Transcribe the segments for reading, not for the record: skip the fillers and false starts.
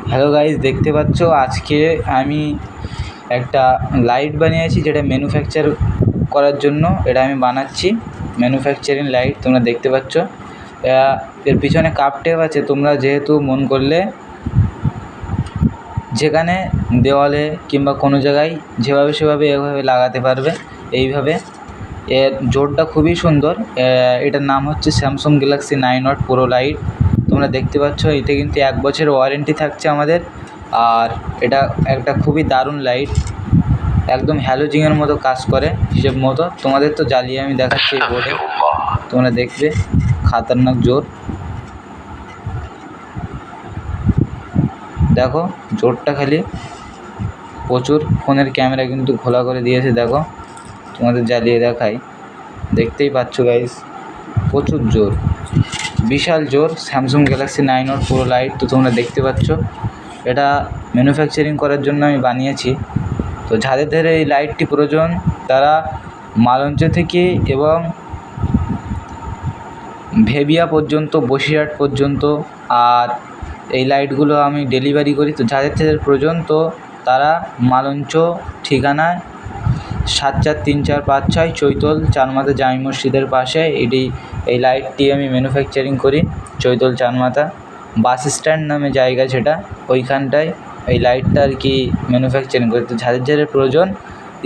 Hello guys, দেখতে পাচ্ছ আজকে আমি একটা লাইট বানিয়েছি যেটা ম্যানুফ্যাকচার করার জন্য এটা আমি বানাচ্ছি। ম্যানুফ্যাকচারিং লাইট তোমরা দেখতে পাচ্ছ। এর পিছনে কাপ টেপ আছে, তোমরা যেহেতু মন করলে যেখানে দেওয়ালে কিংবা কোনো জায়গায় যেভাবে সেভাবে এভাবে লাগাতে পারবে। এইভাবে এর জোরটা খুবই সুন্দর। এটার নাম হচ্ছে Samsung Galaxy 9 watt pro lite. তোমরা দেখতে পাচ্ছ এতে কিন্তু 1 বছরের ওয়ারেন্টি থাকছে আমাদের। আর এটা একটা খুবই দারুণ লাইট, একদম হ্যালোজিনের মতো কাজ করে হিসেব মতো। তোমাদের তো জ্বালিয়ে আমি দেখাচ্ছি এই বোর্ডে, তোমরা দেখবে খাতারনাক জোর। দেখো জোরটা খালি প্রচুর। ফোনের ক্যামেরা কিন্তু খোলা করে দিয়েছে, দেখো তোমাদের জ্বালিয়ে দেখাই, দেখতেই পাচ্ছ গাইস, প্রচুর জোর, বিশাল জোর। Samsung Galaxy 9 watt pro lite তো তোমরা দেখতে পাচ্ছ। এটা ম্যানুফ্যাকচারিং করার জন্য আমি বানিয়েছি। তো যাদের এই লাইটটি প্রয়োজন তারা মালঞ্চ থেকে এবং ভেবিয়া পর্যন্ত, বসিরহাট পর্যন্ত, আর এই লাইটগুলো আমি ডেলিভারি করি। তো যাদের প্রয়োজন তো তারা মালঞ্চ ঠিকানায় 743456 চৈতল চারমাথা জামি মসজিদের পাশে এই লাইটটি আমি ম্যানুফ্যাকচারিং করি। চৈতল চারমাথা বাস স্ট্যান্ড নামে জায়গা, সেটা ওইখানটায় এই লাইটটা আর কি ম্যানুফ্যাকচারিং করি। তো যাদের প্রয়োজন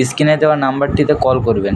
স্ক্রিনে দেওয়া নাম্বারটিতে কল করবেন।